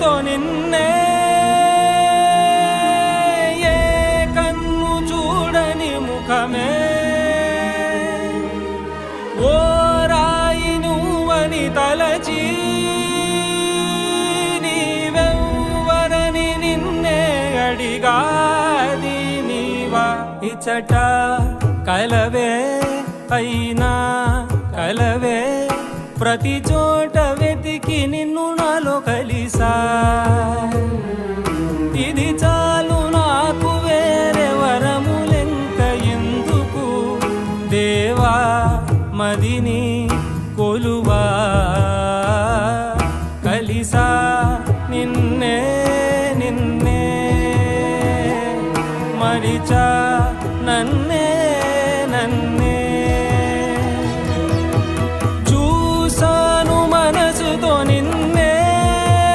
ఎంతో నిన్నే ఏ కన్ను చూడని ముఖమే ఓ రాయి నువ్వని తలచి నీవెవ్వరని నిన్నే అడిగాది నీవా ఇచ్చట కలవే అయినా కలవే ప్రతి చోట వెతికి నిన్ను నాలో కలిసా ఇది చాలు నాకు వేరే వరములెంత ఎందుకు దేవా మదిని కొలువా కలిసా నిన్నే నిన్నే మరిచా నన్నే